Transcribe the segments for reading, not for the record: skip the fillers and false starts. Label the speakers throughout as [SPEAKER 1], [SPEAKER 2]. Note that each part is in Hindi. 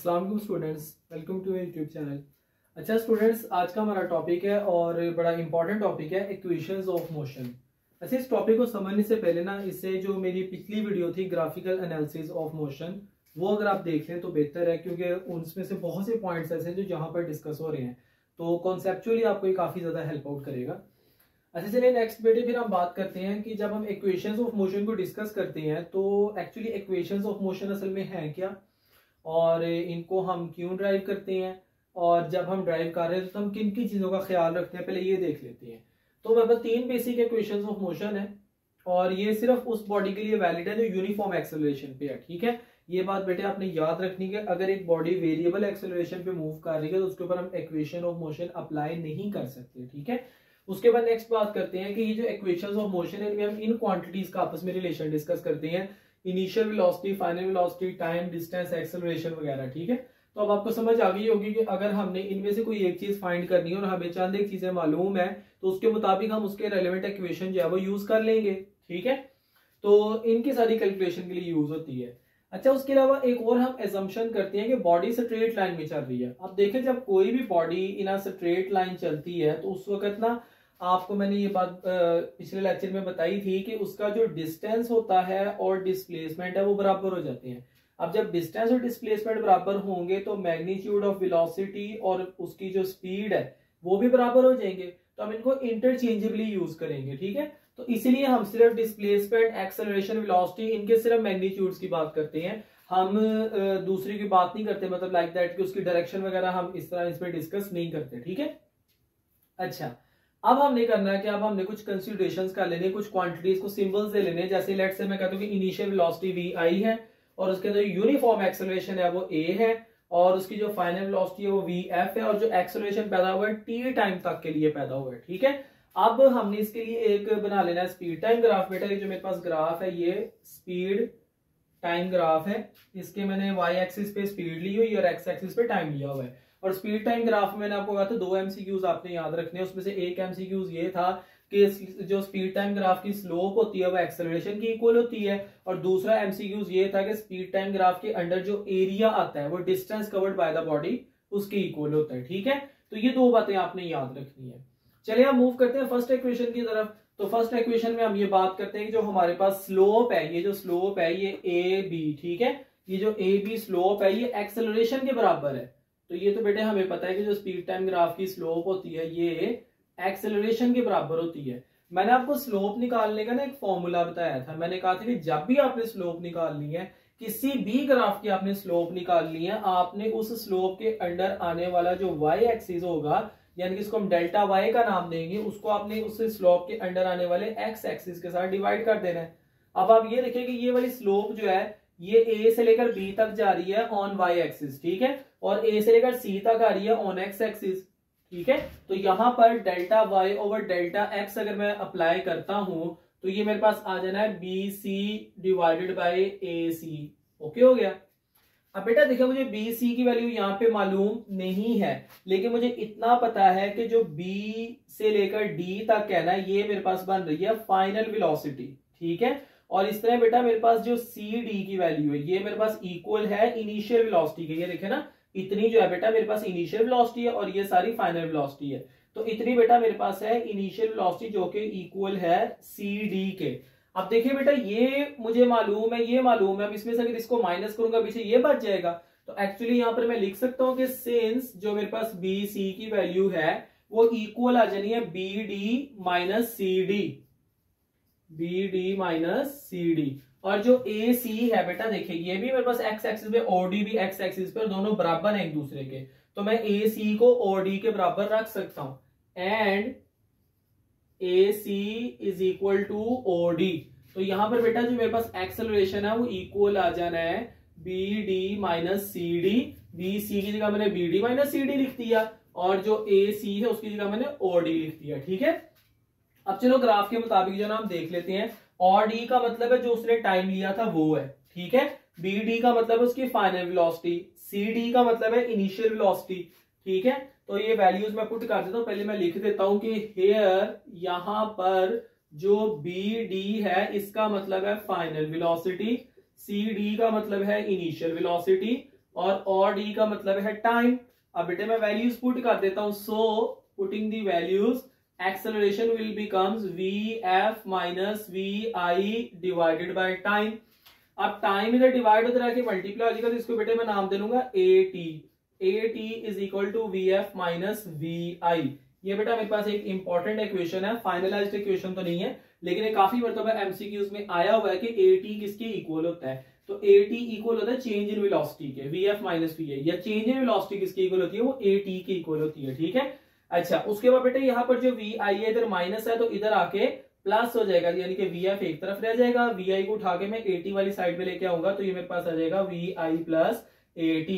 [SPEAKER 1] अस्सलाम वालेकुम students, welcome to YouTube channel. अच्छा स्टूडेंट्स, आज का हमारा टॉपिक है और बड़ा इंपॉर्टेंट टॉपिक है इक्वेशंस ऑफ मोशन। अच्छा, इस टॉपिक को समझने से पहले ना, इससे जो मेरी पिछली वीडियो थी ग्राफिकल एनालिसिस ऑफ मोशन, वो अगर आप देख लें तो बेहतर है, क्योंकि उनमें से बहुत से पॉइंट्स ऐसे हैं जो जहाँ पर डिस्कस हो रहे हैं, तो कॉन्सेप्चुअली आपको ये काफ़ी ज़्यादा हेल्प आउट करेगा। अच्छा चलिए नेक्स्ट बेटे फिर हम बात करते हैं कि जब हम इक्वेशंस ऑफ मोशन को डिस्कस करते हैं तो एक्चुअली इक्वेशंस ऑफ मोशन असल में है क्या, और इनको हम क्यों ड्राइव करते हैं, और जब हम ड्राइव कर रहे हैं तो हम किन किन चीज़ों का ख्याल रखते हैं, पहले ये देख लेते हैं। तो मेरे पास 3 बेसिक इक्वेशंस ऑफ मोशन है और ये सिर्फ उस बॉडी के लिए वैलिड है जो यूनिफॉर्म एक्सेलरेशन पे है। ठीक है, ये बात बेटे आपने याद रखनी है। अगर एक बॉडी वेरिएबल एक्सेलरेशन पे मूव कर रही है तो उसके ऊपर हम इक्वेशन ऑफ मोशन अप्लाई नहीं कर सकते। ठीक है, उसके बाद नेक्स्ट बात करते हैं कि ये जो इक्वेशंस ऑफ मोशन है इनमें हम इन क्वांटिटीज का आपस में रिलेशन डिस्कस करते हैं, initial velocity, final velocity, time, distance, acceleration वगैरह। ठीक है, तो अब आपको समझ आ गई होगी कि अगर हमने इनमें से कोई एक चीज फाइंड करनी है और हमें चंद एक चीजें मालूम है तो उसके मुताबिक हम उसके रेलेवेंट इक्वेशन जो है वो यूज कर लेंगे। ठीक है, तो इनकी सारी कैलकुलेशन के लिए यूज होती है। अच्छा, उसके अलावा एक और हम एजम्पशन करते हैं कि बॉडी स्ट्रेट लाइन में चल रही है। अब देखें, जब कोई भी body in a straight line चलती है तो उस वक्त ना, आपको मैंने ये बात पिछले लेक्चर में बताई थी कि उसका जो डिस्टेंस होता है और डिस्प्लेसमेंट है वो बराबर हो जाते हैं। अब जब डिस्टेंस और डिस्प्लेसमेंट बराबर होंगे तो मैग्नीट्यूड ऑफ वेलोसिटी और उसकी जो स्पीड है वो भी बराबर हो जाएंगे, तो हम इनको इंटरचेंजेबली यूज करेंगे। ठीक है, तो इसलिए हम सिर्फ डिस्प्लेसमेंट, एक्सेलरेशन, वेलोसिटी, इनके सिर्फ मैग्नीट्यूड्स की बात करते हैं, हम दूसरी की बात नहीं करते, मतलब लाइक दैट कि उसकी डायरेक्शन वगैरह हम इस तरह इसमें डिस्कस नहीं करते। ठीक है, अच्छा अब हमने करना है कि अब हमने कुछ कंसीडरेशंस कर लेने, कुछ क्वांटिटीज को सिंबल्स दे लेने। जैसे लेट्स से मैं कहता हूं कि इनिशियल वेलोसिटी वी आई है और उसके अंदर यूनिफॉर्म एक्सेलरेशन है वो ए है और उसकी जो फाइनल वेलोसिटी है वो वी एफ है और जो एक्सेलरेशन पैदा हुआ है टी टाइम तक के लिए पैदा हुआ है। ठीक है, अब हमने इसके लिए एक बना लेना है स्पीड टाइम ग्राफ। बेटा ये जो मेरे पास ग्राफ है ये स्पीड टाइम ग्राफ है, इसके मैंने वाई एक्सिस पे स्पीड ली हुई और एक्स एक्सिस पे टाइम लिया हुआ है। और स्पीड टाइम ग्राफ में मैंने आपको कहा था 2 एमसीक्यूज आपने याद रखने हैं, उसमें से एक एमसीक्यूज ये था कि जो स्पीड टाइम ग्राफ की स्लोप होती है वो एक्सेलरेशन की इक्वल होती है, और दूसरा एमसीक्यूज ये था कि स्पीड टाइम ग्राफ के अंडर जो एरिया आता है वो distance covered by the body उसके इक्वल होता है। ठीक है, तो ये 2 बातें आपने याद रखनी है। चलिए हम मूव करते हैं फर्स्ट इक्वेशन की तरफ। तो फर्स्ट इक्वेशन में हम ये बात करते हैं कि जो हमारे पास स्लोप है, ये जो स्लोप है ये ए बी, ठीक है, ये जो ए बी स्लोप है ये एक्सेलरेशन के बराबर है। तो ये तो बेटे हमें पता है कि जो स्पीड टाइम ग्राफ की स्लोप होती है ये एक्सेलरेशन के बराबर होती है। मैंने आपको स्लोप निकालने का ना एक फॉर्मूला बताया था, मैंने कहा था कि जब भी आपने स्लोप निकालनी है, किसी भी ग्राफ की आपने स्लोप निकालनी है, आपने उस स्लोप के अंडर आने वाला जो वाई एक्सिस होगा, यानी कि इसको हम डेल्टा वाई का नाम देंगे, उसको आपने उस स्लोप के अंडर आने वाले एक्स एक्सिस के साथ डिवाइड कर देना है। अब आप ये देखिए कि ये वाली स्लोप जो है ये ए से लेकर बी तक जा रही है ऑन वाई एक्सिस, ठीक है, और ए से लेकर सी तक आ रही है ऑन एक्स एक्सिस। ठीक है, तो यहां पर delta Y over delta X अगर मैं अप्लाई करता हूं तो ये मेरे पास आ जाना है B C divided by A C. Okay हो गया। अब बेटा देखिए, मुझे बी सी की वैल्यू यहाँ पे मालूम नहीं है, लेकिन मुझे इतना पता है कि जो बी से लेकर डी तक है ना, ये मेरे पास बन रही है फाइनल वेलोसिटी। ठीक है, और इस तरह बेटा मेरे पास जो सी डी की वैल्यू है ये मेरे पास इक्वल है इनिशियल वेलोसिटी के। ये देखे ना, इतनी जो है बेटा मेरे पास इनिशियल वेलोसिटी है और ये सारी फाइनल वेलोसिटी है, तो इतनी बेटा मेरे पास है इनिशियल वेलोसिटी जो कि इक्वल है सी डी के। अब देखिए बेटा, ये मुझे मालूम है, ये मालूम है, अब इसमें से अगर इसको माइनस करूंगा पीछे ये बच जाएगा, तो एक्चुअली यहां पर मैं लिख सकता हूं कि सिंस जो मेरे पास बी सी की वैल्यू है वो इक्वल आ जानी है B D minus C D, B D minus C D. और जो ए सी है बेटा देखिए ये भी मेरे पास एक्स एक्सिस पे और डी भी एक्स एक्सिस पे, दोनों बराबर हैं एक दूसरे के, तो मैं ए सी को और डी के बराबर रख सकता हूं and A C is equal to O D. तो यहां पर बेटा जो मेरे पास एक्सेलरेशन है वो इक्वल आ जाना है B D minus C D. B C की जगह मैंने B D minus C D लिख दिया और जो ए सी है उसकी जगह मैंने ओ डी लिख दिया। ठीक है, अब चलो ग्राफ के मुताबिक जो नाम देख लेते हैं। और डी का मतलब है जो उसने टाइम लिया था वो है, ठीक है, बी डी का मतलब है उसकी फाइनल वेलोसिटी, सी डी का मतलब है इनिशियल वेलोसिटी। ठीक है, तो ये वैल्यूज मैं पुट कर देता हूं, पहले मैं लिख देता हूं कि हेयर यहां पर जो बी डी है इसका मतलब है फाइनल वेलोसिटी, सी डी का मतलब है इनिशियल वेलोसिटी और डी का मतलब है टाइम। अब बेटे मैं वैल्यूज पुट कर देता हूं, so putting the values acceleration will becomes vf minus vi divided by time. अब टाइम इधर डिवाइड होता रह के मल्टीप्लाई हो जाएगा, तो इसको बेटे मैं नाम दे दूंगा at is equal to vf minus vi। ये बेटा मेरे पास एक इंपॉर्टेंट इक्वेशन है, फाइनलाइज्ड इक्वेशन तो नहीं है, लेकिन ये काफी मरतबा एमसीक्यूज में आया हुआ है कि at किसके इक्वल होता है। तो at इक्वल होता है चेंज इन वेलोसिटी के, vf माइनस vi, या चेंज इन वेलोसिटी किसकी इक्वल होती है, वो at की इक्वल होती है। ठीक है, अच्छा उसके बाद बेटे यहाँ पर जो vi है इधर माइनस है, तो इधर आके प्लस हो जाएगा, यानी कि vf एक तरफ रह जाएगा, vi को उठा के मैं at वाली साइड में लेके आऊंगा, तो ये मेरे पास आ जाएगा vi plus at।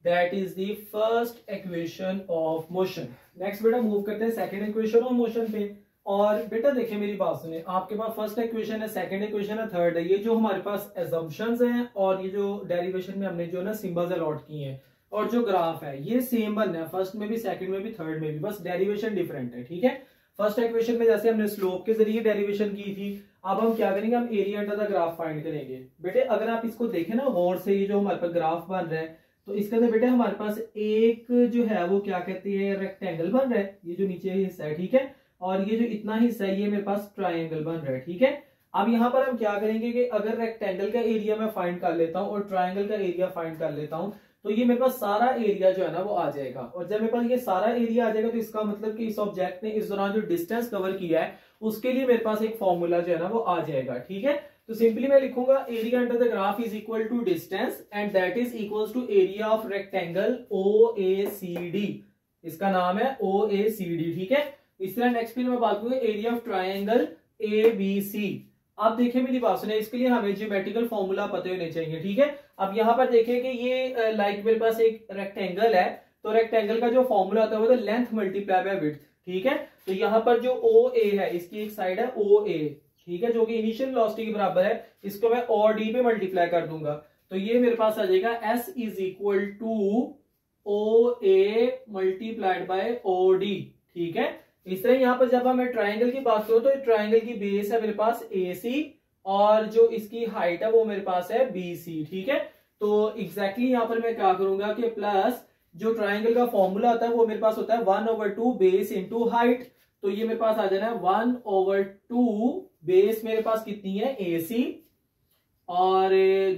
[SPEAKER 1] That is the first equation of motion. Next बेटा मूव करते हैं सेकंड इक्वेशन ऑफ मोशन पे। और बेटा देखिए मेरी बात सुने, आपके पास फर्स्ट इक्वेशन है, सेकंड इक्वेशन है, थर्ड है। ये जो हमारे पास एजम्पशंस हैं और ये जो डेरिवेशन में हमने जो ना सिंबल्स अलॉट किए हैं और जो ग्राफ है ये सेम बनना है, फर्स्ट में भी, सेकंड में भी, थर्ड में भी, बस डेरिवेशन डिफरेंट है। ठीक है, फर्स्ट इक्वेशन में जैसे हमने स्लोप के जरिए डेरिवेशन की थी, अब हम क्या करेंगे, हम area under the graph find करेंगे। बेटे अगर आप इसको देखें ना गौर से, ये जो हमारे पास ग्राफ बन रहा है, तो इसके अंदर बेटे हमारे पास एक जो है वो क्या कहती है, रेक्टेंगल बन रहा है, ये जो नीचे हिस्सा है। ठीक है, और ये जो इतना हिस्सा है ये मेरे पास ट्राइंगल बन रहा है। ठीक है, अब यहाँ पर हम क्या करेंगे कि अगर रेक्टेंगल का एरिया मैं फाइंड कर लेता हूँ और ट्राइंगल का एरिया फाइंड कर लेता हूँ, तो ये मेरे पास सारा एरिया जो है ना वो आ जाएगा। और जब मेरे पास ये सारा एरिया आ जाएगा, तो इसका मतलब कि इस ऑब्जेक्ट ने इस दौरान जो डिस्टेंस कवर किया है उसके लिए मेरे पास एक फॉर्मूला जो है ना वो आ जाएगा। ठीक है, तो सिंपली मैं लिखूंगा area under the graph is equal to distance and that is equals to area of rectangle OACD। इसका नाम है OACD। ठीक है, इस तरह नेक्स्ट में बात करूंगा एरिया ऑफ ट्राइंगल ABC। अब देखिए मेरी बात सुने, इसके लिए हमें ज्योमेट्रिकल फॉर्मूला पता होने चाहिए। ठीक है, अब यहाँ पर देखिए कि ये लाइक मेरे पास एक रेक्टेंगल है, तो रेक्टेंगल का जो फॉर्मूला होता है वो तो लेंथ मल्टीप्लाई बाय विड्थ। ठीक है, तो यहाँ पर जो OA है, इसकी एक साइड है OA, ठीक है, जो कि इनिशियल वेलोसिटी के बराबर है, इसको मैं और डी पे मल्टीप्लाई कर दूंगा, तो ये मेरे पास आ जाएगा S is equal to OA multiplied by OD। ठीक है, इस तरह यहाँ पर जब हम ट्राइंगल की बात करो, तो ट्राइंगल की बेस है मेरे पास AC और जो इसकी हाइट है वो मेरे पास है BC। ठीक है, तो एग्जैक्टली यहाँ पर मैं क्या करूंगा कि प्लस जो ट्राइंगल का फॉर्मूला होता है वो मेरे पास होता है 1/2 बेस इंटू हाइट, तो ये मेरे पास आ जाना है 1/2 बेस मेरे पास कितनी है AC, और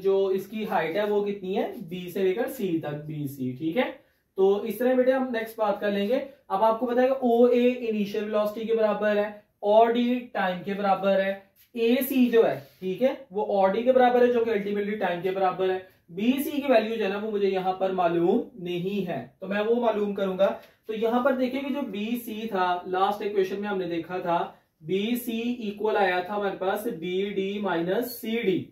[SPEAKER 1] जो इसकी हाइट है वो कितनी है B से लेकर C तक BC। ठीक है, तो इस तरह बेटे हम नेक्स्ट बात कर लेंगे। अब आपको पता है कि OA इनिशियल वेलोसिटी के बराबर है, OD टाइम के बराबर है, AC जो है ठीक है वो OD के बराबर है जो कि अल्टीमेटली टाइम के बराबर है, BC की वैल्यू जो है ना वो मुझे यहाँ पर मालूम नहीं है, तो मैं वो मालूम करूंगा। तो यहाँ पर देखिए कि जो BC था लास्ट इक्वेशन में हमने देखा था, BC इक्वल आया था हमारे पास BD माइनस CD,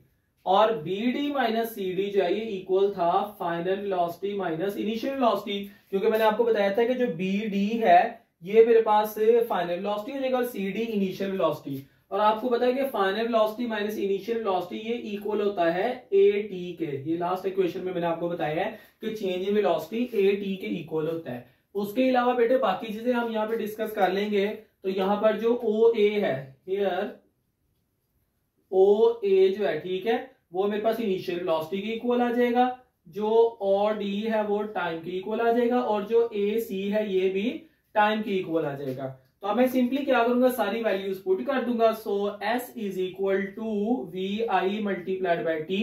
[SPEAKER 1] और BD माइनस CD जो है ये इक्वल था final velocity minus initial velocity, क्योंकि मैंने आपको बताया था कि जो BD है ये मेरे पास फाइनल वेलोसिटी हो जाएगा और CD इनिशियल वेलोसिटी, और आपको पता है कि final velocity minus initial velocity ये इक्वल होता है AT के। ये लास्ट इक्वेशन में मैंने आपको बताया है कि चेंज इन वेलोसिटी AT के इक्वल होता है। उसके अलावा बेटे बाकी चीजें हम यहाँ पे डिस्कस कर लेंगे। तो यहाँ पर जो OA है, हियर OA जो है ठीक है वो मेरे पास इनिशियल वेलोसिटी के इक्वल आ जाएगा, जो OD है वो टाइम के इक्वल आ जाएगा, और जो AC है ये भी टाइम के इक्वल आ जाएगा। तो अब मैं सिंपली क्या करूंगा, सारी वैल्यूज पुट कर दूंगा। So S is equal to VI multiplied by T,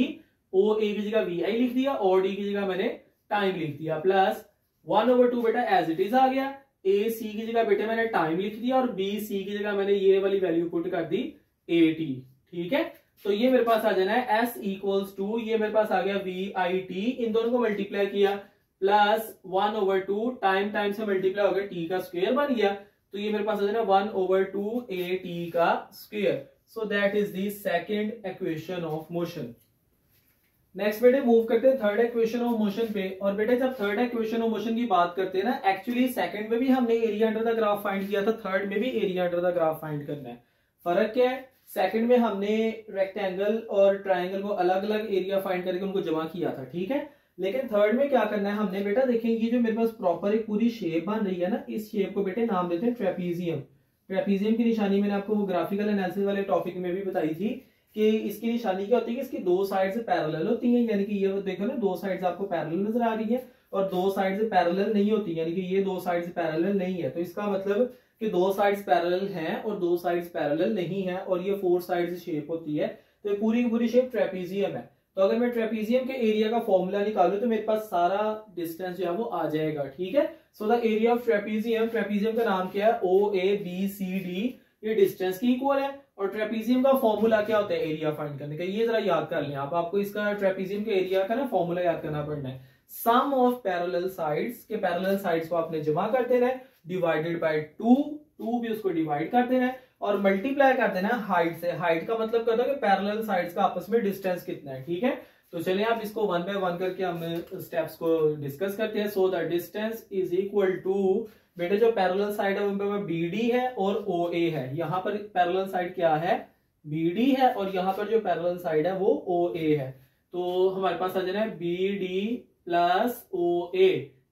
[SPEAKER 1] OA की जगह VI लिख दिया, OD की जगह मैंने टाइम लिख दिया, प्लस 1/2 बेटा एज इट इज आ गया, AC की जगह बेटे मैंने टाइम लिख दिया, और BC की जगह मैंने ये वाली वैल्यू पुट कर दी AT। ठीक है, तो ये मेरे पास आ जाना है S इक्वल्स टू, ये मेरे पास आ गया VIT, इन दोनों को मल्टीप्लाई किया, प्लस 1/2 टाइम टाइम से मल्टीप्लाई हो गया, T का स्क्वायर बन गया, तो ये मेरे पास आ जाना 1/2 AT का square. So that is the second equation of motion. Next बेटे मूव करते हैं थर्ड इक्वेशन ऑफ मोशन पे। और बेटे जब थर्ड इक्वेशन ऑफ मोशन की बात करते हैं ना, एक्चुअली सेकंड में भी हमने area under the graph find किया था, थर्ड में भी area under the graph find करना है। फर्क क्या है, सेकंड में हमने रेक्टेंगल और ट्राइंगल को अलग अलग एरिया फाइंड करके उनको जमा किया था, ठीक है, लेकिन थर्ड में क्या करना है हमने बेटा, देखेंगे ये जो मेरे पास प्रॉपर एक पूरी शेप बन रही है ना, इस शेप को बेटे नाम देते हैं ट्रेपीजियम। ट्रेपीजियम की निशानी मैंने आपको वो ग्राफिकल एनालिसिस वाले टॉपिक में भी बताई थी। कि इसकी निशानी क्या होती है कि इसकी दो साइड से पैरेलल होती हैं, यानी कि ये देखो ना दो साइड आपको पैरेलल नजर आ रही है, और दो साइड से पैरेलल नहीं होती, यानी कि ये दो साइड से पैरेलल नहीं है। तो इसका मतलब कि दो साइड्स पैरेलल हैं और दो साइड्स पैरेलल नहीं है, और ये फोर साइड्स शेप होती है। तो ये पूरी की पूरी शेप ट्रेपीजियम है। तो अगर मैं ट्रेपीजियम के एरिया का फॉर्मूला निकालूं तो मेरे पास सारा डिस्टेंस जो है वो आ जाएगा, ठीक है। So the area of trapezium, trapezium का नाम क्या है, ओ ए बी सी डी, ये डिस्टेंस की इक्वल है। और ट्रेपीजियम का फॉर्मूला क्या होता है एरिया फाइंड करने का, ये जरा याद कर लें आप, आपको इसका ट्रेपीजियम के एरिया का ना फॉर्मूला याद करना पड़ना है। सम ऑफ पैरेलल साइड्स, के पैरेलल साइड्स को आपने जमा कर देना है, डिवाइडेड बाय 2 भी उसको डिवाइड कर देना है, और मल्टीप्लाई कर देना है हाइट से। हाइट का मतलब कहता है कि पैरेलल साइड्स का आपस में डिस्टेंस कितना है, ठीक है। तो चलिए आप इसको वन बाय वन करके हम स्टेप्स को डिस्कस करते हैं। So the distance is equal to, बेटे जो पैरेलल साइड है उनपे BD है और OA है। यहाँ पर पैरेलल साइड क्या है, BD है, और यहाँ पर जो पैरेलल साइड है वो OA है। तो हमारे पास आ जाना है BD प्लस OA,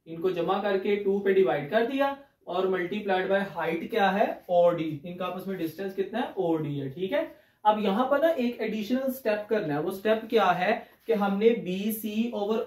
[SPEAKER 1] इनको जमा करके 2 पे डिवाइड कर दिया, और मल्टीप्लाइड बाय हाइट क्या है OD, इनका आपस में डिस्टेंस कितना है OD है, ठीक है। अब यहाँ पर ना एक एडिशनल स्टेप करना है, वो स्टेप क्या है कि हमने BC ओवर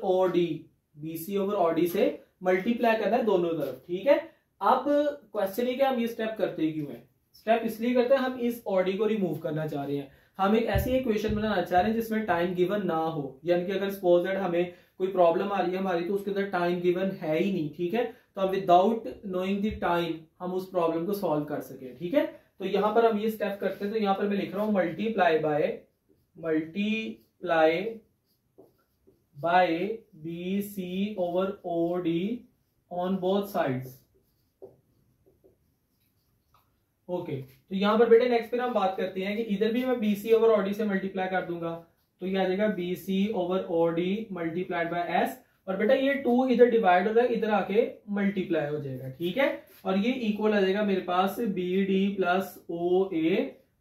[SPEAKER 1] OD से मल्टीप्लाई करना है दोनों तरफ, ठीक है। अब क्वेश्चन है कि हम ये स्टेप करते क्यों हैं, स्टेप इसलिए करते हैं हम इस OD को रिमूव करना चाह रहे हैं। हम एक ऐसी इक्वेशन बनाना चाह रहे हैं जिसमें टाइम गिवन ना हो, यानी कि अगर सपोज दैट हमें कोई प्रॉब्लम आ रही है हमारी, तो उसके अंदर टाइम गिवन है ही नहीं, ठीक है। तो हम विदाउट नोइंग द टाइम हम उस प्रॉब्लम को सॉल्व कर सके, ठीक है। तो यहां पर हम ये स्टेप करते हैं। तो यहां पर मैं लिख रहा हूं multiply by BC over OD on both sides. Okay, तो यहां पर बेटे नेक्स्ट फिर हम बात करते हैं कि इधर भी मैं BC ओवर OD से मल्टीप्लाई कर दूंगा, तो ये आ जाएगा BC over OD multiplied by S, और बेटा ये 2 इधर डिवाइड हो रहा है, इधर आके मल्टीप्लाई हो जाएगा, ठीक है। और ये इक्वल आ जाएगा मेरे पास BD प्लस OA,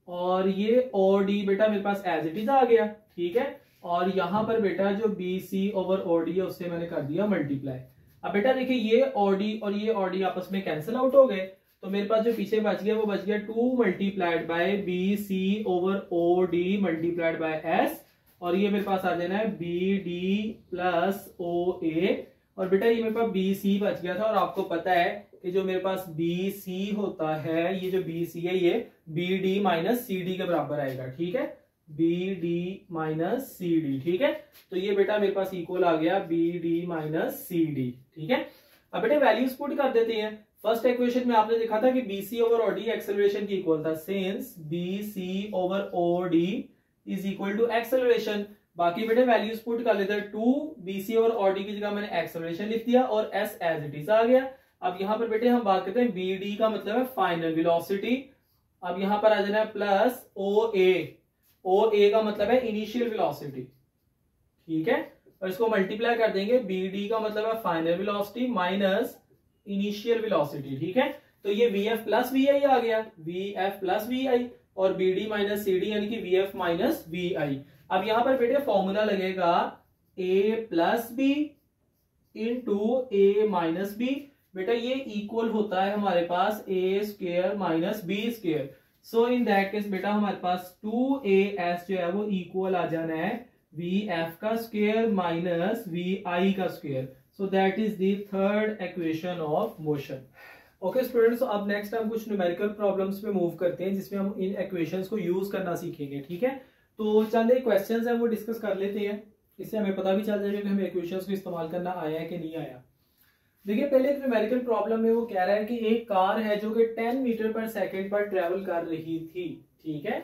[SPEAKER 1] और ये OD बेटा मेरे पास एज इट इज आ गया, ठीक है। और यहां पर बेटा जो BC ओवर OD है उससे मैंने कर दिया मल्टीप्लाई। अब बेटा देखिए ये OD और ये OD आपस में कैंसिल आउट हो गए, तो मेरे पास जो पीछे बच गया वो बच गया 2 multiplied by BC over OD multiplied by S, और ये मेरे पास आ जाना है BD प्लस OA, और बेटा ये मेरे पास BC बच गया था। और आपको पता है कि जो मेरे पास BC होता है, ये जो BC है ये BD माइनस CD के बराबर आएगा, ठीक है, BD माइनस CD, ठीक है। तो ये बेटा मेरे पास इक्वल आ गया BD माइनस CD, ठीक है। अब बेटे वैल्यूज पुट कर देते हैं। फर्स्ट इक्वेशन में आपने देखा था कि BC ओवर OD एक्सेलरेशन की इक्वल था, since BC over OD is equal to acceleration. बाकी बेटे वैल्यूज पुट कर लेते हैं, 2 BC ओवर OD की जगह मैंने एक्सेलरेशन लिख दिया, और S एज इट इज आ गया। अब यहां पर बेटे हम बात करते हैं BD का मतलब है फाइनल वेलोसिटी। अब यहां पर आ जाना है प्लस OA का मतलब है इनिशियल वेलोसिटी, ठीक है। और इसको मल्टीप्लाई कर देंगे, BD का मतलब है final velocity minus initial velocity, ठीक है। तो ये VF प्लस VI आ गया, VF प्लस VI, और BD माइनस CD यानी कि VF माइनस VI। अब यहां पर बेटे फॉर्मूला लगेगा A plus B into A minus B। बेटा ये इक्वल होता है हमारे पास A square minus B square. So in that case बेटा हमारे पास 2AS जो है वो इक्वल आ जाना है VF का स्क्वायर माइनस VI का square. So that is the third equation of motion. Okay students, अब नेक्स्ट हम कुछ न्यूमेरिकल प्रॉब्लम्स पे मूव करते हैं जिसमें हम इन इक्वेशंस को यूज करना सीखेंगे, ठीक है। तो चंद एक क्वेश्चंस हैं वो डिस्कस कर लेते हैं, इससे हमें पता भी चल जाएगा कि हमें इक्वेशंस को इस्तेमाल करना आया है कि नहीं आया। देखिए पहले एक न्यूमेरिकल प्रॉब्लम में वो कह रहा है कि एक कार है जो कि 10 मीटर पर सेकंड पर ट्रेवल कर रही थी, ठीक है,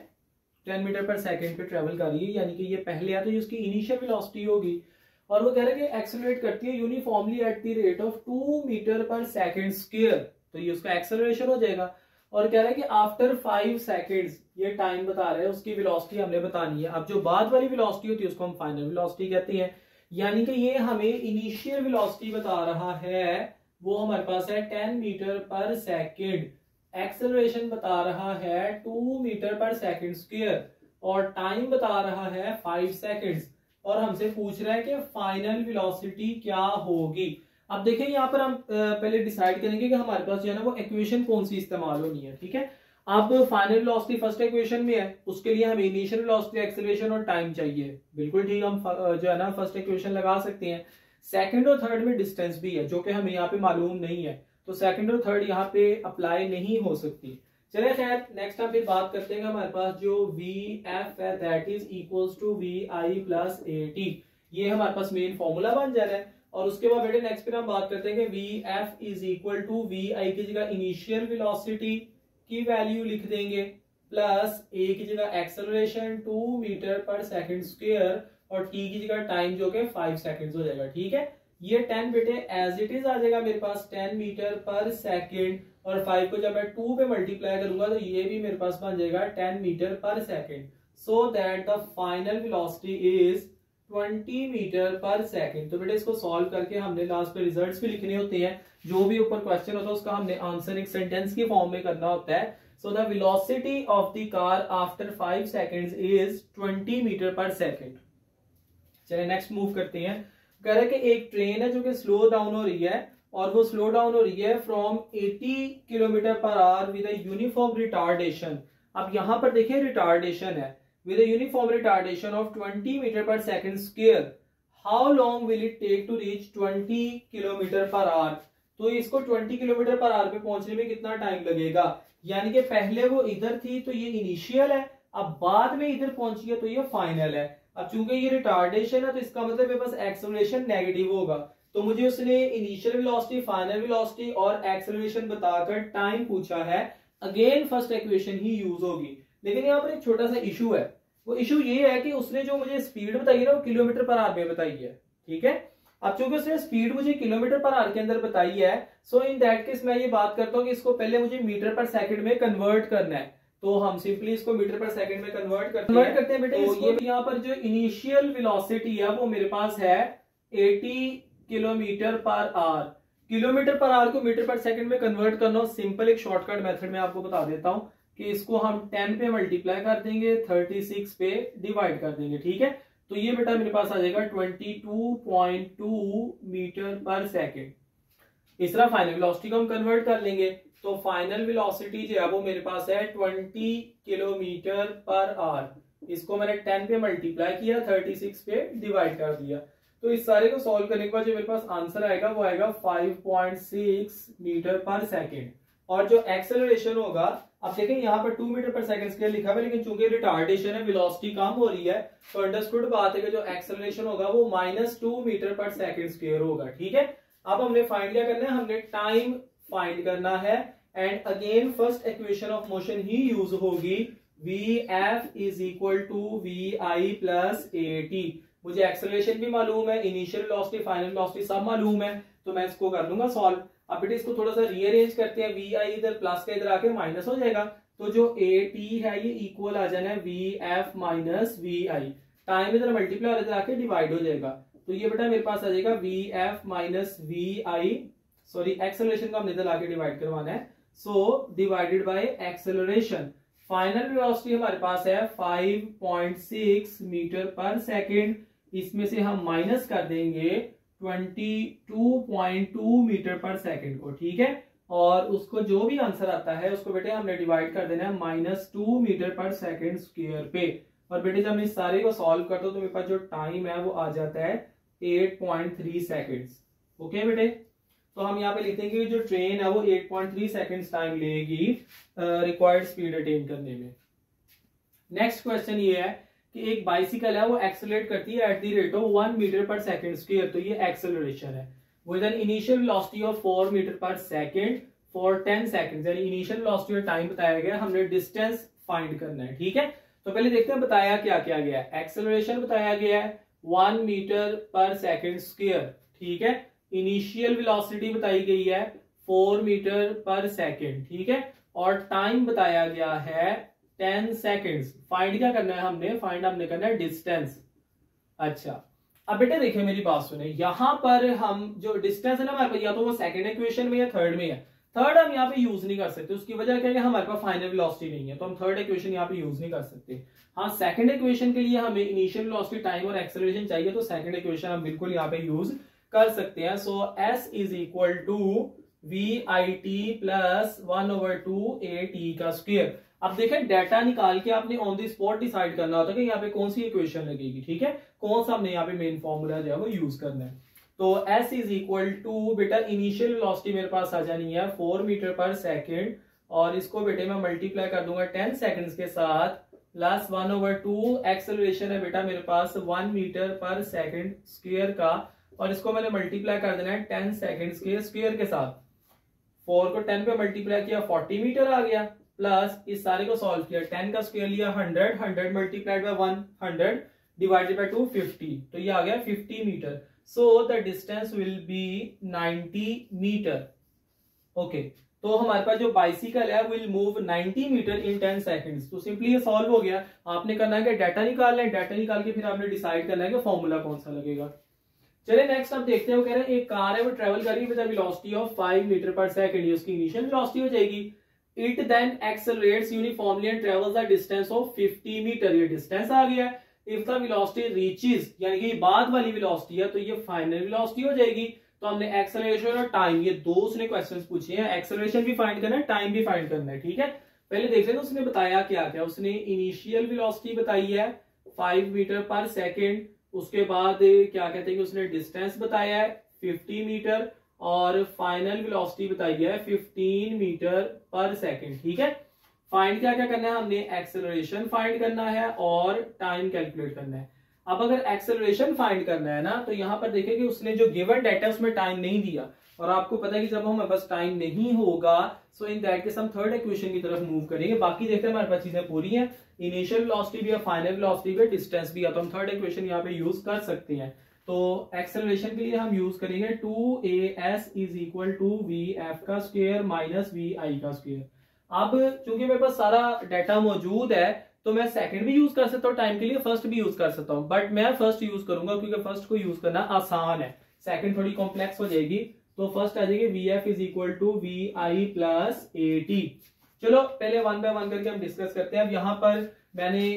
[SPEAKER 1] 10 मीटर पर सेकंड पे ट्रेवल कर रही है, यानी कि ये पहले आता है, उसकी इनिशियल वेलोसिटी होगी, और वो कह रहा है कि एक्सेलरेट करती है uniformly at the rate of 2 meter per second square, तो ये उसका एक्सेलरेशन हो जाएगा। और कह रहा है कि आफ्टर 5 सेकंड्स, ये टाइम बता रहा है, उसकी वेलोसिटी हमने बतानी है। अब जो बाद वाली वेलोसिटी होती है उसको हम फाइनल वेलोसिटी कहते हैं, यानी कि ये हमें इनिशियल वेलोसिटी बता रहा है, वो हमारे पास है 10 मीटर पर सेकंड, एक्सेलरेशन बता रहा है 2 मीटर पर सेकंड स्क्वायर, और टाइम बता रहा है 5 सेकंड्स, और हमसे पूछ रहा है कि फाइनल वेलोसिटी क्या होगी। अब देखिए यहाँ पर हम पहले डिसाइड करेंगे कि हमारे पास जो है ना वो इक्वेशन कौन सी इस्तेमाल होनी है, ठीक है। अब फाइनल वेलोसिटी फर्स्ट इक्वेशन में है, उसके लिए हमें इनिशियल वेलोसिटी, एक्सेलरेशन और टाइम चाहिए। बिल्कुल ठीक, हम जो है ना फर्स्ट इक्वेशन लगा सकते हैं। सेकंड और थर्ड में डिस्टेंस भी है जो कि हमें यहाँ पे मालूम नहीं है, तो सेकंड और थर्ड यहाँ पे अप्लाई नहीं हो सकती। चलिए खैर, नेक्स्ट हम फिर बात करते हैं। हमारे पास जो वी एफ है that is equals to V I plus A T, ये हमारे पास मेन फॉर्मूला बन जा रहा है। और उसके बाद बेटे नेक्स्ट फिर हम बात करते हैं कि V F is equal to V I की जगह इनिशियल वेलोसिटी की वैल्यू लिख देंगे प्लस ए की जगह acceleration 2 meter per second square और टी की जगह टाइम जो कि 5 सेकंड्स हो जाएगा। ठीक है, ये 10 बेटे एज इट इज आ जाएगा मेरे पास 10 मीटर पर सेकंड, और 5 को जब मैं 2 पे मल्टीप्लाई करूंगा तो ये भी मेरे पास बन जाएगा 10 meter per second. So that the final velocity is 20 meter per second. तो बेटे इसको सॉल्व करके हमने लास्ट पे रिजल्ट्स भी लिखने होते हैं, जो भी ऊपर क्वेश्चन होता है उसका हमने आंसर एक सेंटेंस की फॉर्म में करना होता है। So the velocity of the car after 5 seconds is 20 meter per second. चलिए नेक्स्ट मूव करते हैं। कह रहे हैं कि एक ट्रेन है जो कि स्लो डाउन हो रही है, और वो स्लो डाउन हो रही है from 80 kilometre per hour with uniform retardation. अब यहां पर देखिए रिटार्डेशन है with a uniform retardation of 20 meter per second square. How long will it take to reach 20 kilometre per hour? तो इसको 20 किलोमीटर पर आवर पे पहुंचने में कितना टाइम लगेगा? यानी कि पहले वो इधर थी तो ये इनिशियल है, अब बाद में इधर पहुंची है तो ये फाइनल है। अब चूंकि ये रिटार्डेशन है तो इसका मतलब मेरे पास एक्सेलरेशन नेगेटिव होगा, तो मुझे उसने इनिशियल वेलोसिटी, फाइनल वेलोसिटी और एक्सेलरेशन बताकर टाइम पूछा है। अगेन फर्स्ट इक्वेशन ही यूज होगी, लेकिन यहाँ पर एक छोटा सा इशू है। वो इशू ये है कि उसने जो मुझे स्पीड बताई है ना वो किलोमीटर पर आवर में बताई है। ठीक है, अब चूंकि उसने स्पीड मुझे किलोमीटर पर आवर के अंदर बताई है, सो इन दैट केस मैं ये बात करता हूँ कि इसको पहले मुझे मीटर पर सेकंड में कन्वर्ट करना है। तो हम सिंपली इसको मीटर पर सेकंड में कन्वर्ट करते हैं बेटे। तो ये यहाँ पर जो इनिशियल वेलोसिटी है वो मेरे पास है 80 kilometre per hour. Kilometre per hour को मीटर पर सेकंड में कन्वर्ट करना हो, सिंपल एक शॉर्टकट मेथड में आपको बता देता हूं कि इसको हम 10 पे मल्टीप्लाई कर देंगे, 36 पे डिवाइड कर देंगे। ठीक है, तो ये बेटा मेरे पास आ जाएगा 22.2 मीटर पर सेकंड। इस तरह फाइनल वेलोसिटी को हम कन्वर्ट कर लेंगे, तो फाइनल वेलोसिटी जो है वो मेरे पास है 20 किलोमीटर पर आवर। इसको मैंने 10 पे मल्टीप्लाई किया, 36 पे डिवाइड कर दिया। तो इस सारे को सॉल्व करने के बाद जो मेरे पास आंसर आएगा वो आएगा 5.6 मीटर पर सेकंड। और जो एक्सेलरेशन होगा, अब देखें यहाँ पर 2 मीटर पर सेकंड स्क्वायर लिखा हुआ है, लेकिन चूंकि रिटार्डेशन है, वेलोसिटी कम हो रही है, तो अंडरस्टूड बात है कि जो एक्सेलरेशन होगा वो -2 मीटर पर सेकंड स्क्वायर होगा। ठीक है, अब हमने फाइंड क्या करना है, हमने टाइम फाइंड करना है। And again first equation of motion ही यूज होगी, V F is equal to V I plus A T. मुझे एक्सेलरेशन भी मालूम है, इनिशियल वेलोसिटी, फाइनल वेलोसिटी सब मालूम है, तो मैं इसको कर लूंगा सॉल्व। अब बेटे इसको थोड़ा सा रीअरेंज करते हैं, वी आई इधर प्लस का इधर आके माइनस हो जाएगा, तो जो ए टी है ये इक्वल आ जाना है V F minus V I. Time इधर मल्टीप्लाई और इधर आके डिवाइड हो जाएगा, तो ये बेटा मेरे पास आ जाएगा V F minus V I, sorry acceleration को हमने इधर आके डिवाइड करवाना है, so divided by acceleration. Final velocity हमारे पास है 5.6 मीटर पर सेकेंड, इसमें से हम माइनस कर देंगे 22.2 मीटर पर सेकंड को। ठीक है, और उसको जो भी आंसर आता है उसको बेटे हमने डिवाइड कर देना है -2 मीटर पर सेकंड स्क्वायर पे। और बेटे जब मैं इस सारे को सॉल्व करता हूं तो मेरे पास जो टाइम है वो आ जाता है 8.3 सेकंड्स। ओके बेटे, तो हम यहाँ पे लिख देंगे कि जो ट्रेन है वो 8.3 सेकंड्स टाइम लेगी रिक्वायर्ड स्पीड अटेन करने में। नेक्स्ट क्वेश्चन ये है कि एक बाइसिकल है वो एक्सेलरेट करती है at the rate of 1 meter per second square, तो ये एक्सेलरेशन है with an initial velocity of 4 meter per second for 10 seconds. यानी इनिशियल वेलोसिटी और टाइम बताया गया, हमने डिस्टेंस फाइंड करना है। ठीक है, तो पहले देखते हैं बताया क्या क्या गया है। एक्सेलरेशन बताया गया है 1 मीटर पर सेकंड स्क्वायर। ठीक है, इनिशियल वेलोसिटी बताई गई है 4 मीटर पर सेकंड। ठीक है, और टाइम बताया गया है 10 सेकंड्स। फाइंड क्या करना है हमने, फाइंड हमने करना है डिस्टेंस। अच्छा, अब बेटा देखिए मेरी बात सुने, यहां पर हम जो डिस्टेंस है ना हमारे पास, या तो वो सेकंड इक्वेशन में या थर्ड में है। थर्ड हम यहाँ पे यूज नहीं कर सकते, उसकी वजह क्या है, हमारे पास फाइनल वेलोसिटी नहीं है, तो हम थर्ड इक्वेशन यहाँ पे यूज नहीं कर सकते। हाँ, सेकंड इक्वेशन के लिए हमें इनिशियल वेलोसिटी, टाइम और एक्सेलरेशन चाहिए, तो सेकंड इक्वेशन हम बिल्कुल यहाँ पे यूज कर सकते हैं। So S is equal to VIT plus 1/2 AT का स्क्वायर। अब देखें डाटा निकाल के आपने ऑन द स्पॉट डिसाइड करना होता है कि यहाँ पे कौन सी इक्वेशन लगेगी, ठीक है, कौन सा हमने यहाँ पे मेन फॉर्मूला जो है वो यूज करना है। तो S इज इक्वल टू, बेटा इनिशियल वेलोसिटी मेरे पास आ जानी है 4 मीटर पर सेकेंड, और इसको बेटे मैं मल्टीप्लाई कर दूंगा 10 सेकेंड्स के साथ, प्लस 1/2 एक्सेलरेशन है बेटा मेरे पास 1 मीटर पर सेकेंड स्क्वायर का, और इसको मैंने मल्टीप्लाई कर देना है 10 सेकेंड्स के स्क्वायर के साथ। 4 को 10 पे मल्टीप्लाई किया 40 मीटर आ गया, प्लस इस सारे को सॉल्व किया, 10 का स्क्वायर लिया 100, 100 मल्टीप्लाइड बाय 100 डिवाइडेड बाय 2 50, तो ये आ गया 50 meter. So the distance will be 90 meter. Okay, तो हमारे पास जो बाइसिकल है will move 90 meter in 10 seconds. तो सिंपली ये सॉल्व हो गया। आपने करना है कि डाटा निकालना है, डाटा निकाल के फिर आपने डिसाइड करना है कि फॉर्मूला कौन सा लगेगा। चलिए नेक्स्ट आप देखते हैं, वो कह रहे हैं एक कार है वो ट्रेवल कर रही है with a velocity of 5 meter per second, ये उसकी इनिशियल वेलोसिटी हो जाएगी। It then accelerates uniformly and travels the distance of 50 meter, ये डिस्टेंस आ गया। इफ द वेलोसिटी रीचेस, यानी कि बाद वाली वेलोसिटी है, तो ये फाइनल वेलोसिटी हो जाएगी। तो हमने एक्सेलरेशन और टाइम, ये दो उसने क्वेश्चंस पूछे हैं, एक्सेलरेशन भी फाइंड करना है, टाइम भी फाइंड करना है, ठीक है। पहले देख लेते हैं उसने बताया क्या क्या। उसने इनिशियल वेलोसिटी बताई है 5 मीटर पर सेकेंड, उसके बाद क्या कहते हैं कि उसने डिस्टेंस बताया है 50 मीटर, और फाइनल वेलोसिटी बताई है 15 मीटर पर सेकेंड, ठीक है। फाइंड क्या क्या करना है हमने, एक्सेलरेशन फाइंड करना है और टाइम कैलकुलेट करना है। अब अगर एक्सेलरेशन फाइंड करना है ना, तो यहां पर देखिए कि उसने जो गिवन डाटा उसमें टाइम नहीं दिया, और आपको पता है कि जब हमारे पास टाइम नहीं होगा सो इन दैट केस हम थर्ड इक्वेशन की तरफ मूव करेंगे। बाकी देखते हैं हमारे पास चीजें पूरी हैं, इनिशियल वेलोसिटी भी है, फाइनल वेलोसिटी भी, डिस्टेंस भी है, तो हम थर्ड इक्वेशन यहाँ पे यूज कर सकते हैं। तो एक्सेलरेशन के लिए हम यूज करेंगे 2as is equal to vf का स्क्वायर माइनस vi का स्क्वायर। अब चूंकि मेरे पास सारा डाटा मौजूद है तो मैं सेकंड भी यूज कर सकता हूँ टाइम के लिए, फर्स्ट भी यूज कर सकता हूँ, बट मैं फर्स्ट यूज करूंगा क्योंकि फर्स्ट को यूज करना आसान है, सेकंड थोड़ी कॉम्प्लेक्स हो जाएगी। तो फर्स्ट आ जाएगी vf is equal to vi plus at। चलो पहले वन बाय वन करके हम डिस्कस करते हैं। अब यहाँ पर मैंने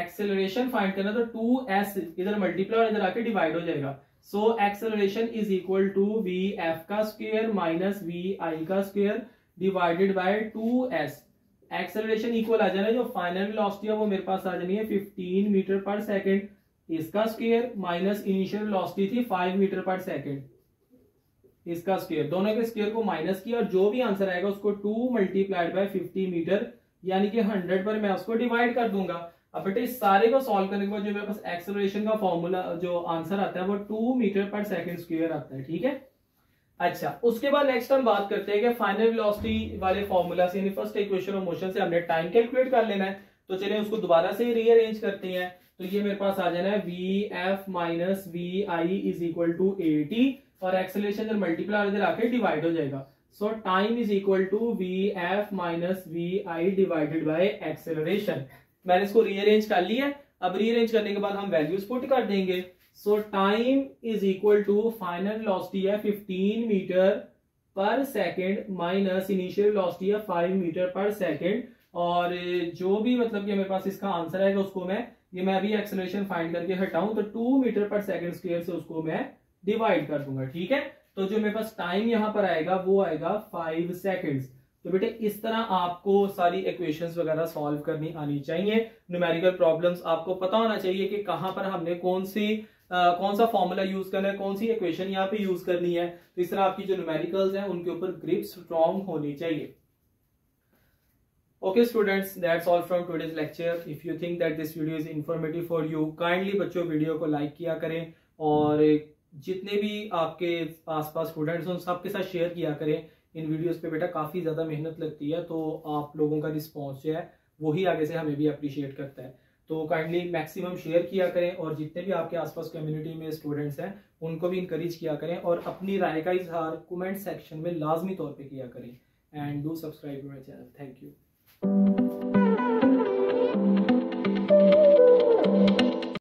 [SPEAKER 1] एक्सेलरेशन फाइंड करना, तो 2s इधर मल्टीप्लाई और इधर आके डिवाइड हो जाएगा। So acceleration is equal to vf का स्क्वायर माइनस vi का square divided by 2s। Acceleration equal आ जाना, जो फाइनल वेलोसिटी है वो मेरे पास आ जानी है 15 मीटर पर सेकेंड, इसका स्क्वायर माइनस इनिशियल वेलोसिटी थी 5 मीटर पर सेकेंड, इसका स्क्वायर, दोनों के स्क्वायर को माइनस किया और जो भी आंसर आएगा उसको 2 मल्टीप्लाइड बाय 50 मीटर यानी कि 100 पर मैं उसको डिवाइड कर दूंगा। अब बेटे इस सारे को सॉल्व करने के बाद जो मेरे पास एक्सेलरेशन का फॉर्मूला जो आंसर आता है वो 2 मीटर पर सेकेंड स्क्वायर आता है, ठीक है। अच्छा, उसके बाद नेक्स्ट हम बात करते हैं कि फाइनल वेलोसिटी वाले फॉर्मूला से यानी फर्स्ट इक्वेशन ऑफ मोशन से हमने टाइम कैलकुलेट कर लेना है। तो चलिए उसको दोबारा से रीअरेंज करते हैं। तो ये मेरे पास आ जाना है vf minus vi is equal to at, और एक्सेलरेशन जब मल्टीप्लाई इधर आके डिवाइड हो जाएगा। So time is equal to vf minus vi divided by acceleration. मैंने इसको रीअरेंज कर लिया। अब रीअरेंज करने के बाद हम वैल्यूज पुट कर देंगे। So time is equal to final velocity है 15 मीटर पर सेकेंड माइनस इनिशियल वेलोसिटी है 5 मीटर पर सेकेंड, और जो भी मतलब कि मेरे पास इसका आंसर है उसको मैं अभी एक्सेलरेशन फाइंड करके हटाऊं तो 2 मीटर पर सेकेंड स्क्वायर से उसको मैं डिवाइड कर दूंगा, ठीक है। तो जो मेरे पास टाइम यहां पर आएगा वो आएगा 5 सेकेंड्स। तो बेटे इस तरह आपको सारी इक्वेशंस वगैरह सॉल्व करनी आनी चाहिए। न्यूमेरिकल प्रॉब्लम्स आपको पता होना चाहिए कि कहां पर हमने कौन सा फॉर्मूला यूज करना है, कौन सी इक्वेशन यहाँ पे यूज करनी है। तो इस तरह आपकी जो न्यूमेरिकल्स हैं उनके ऊपर ग्रिप स्ट्रॉन्ग होनी चाहिए। Okay students, that's all from today's lecture. If you think that this video is informative for you, kindly बच्चों वीडियो को लाइक किया करें और जितने भी आपके आसपास स्टूडेंट्स हैं उन सबके साथ शेयर किया करें। इन वीडियोस पे बेटा काफ़ी ज़्यादा मेहनत लगती है, तो आप लोगों का रिस्पॉन्स जो है वही आगे से हमें भी अप्रिशिएट करता है। तो काइंडली मैक्सिमम शेयर किया करें और जितने भी आपके आसपास कम्युनिटी में स्टूडेंट्स हैं उनको भी इंकरेज किया करें और अपनी राय का इजहार कमेंट सेक्शन में लाजमी तौर पे किया करें। And do subscribe to my channel. Thank you.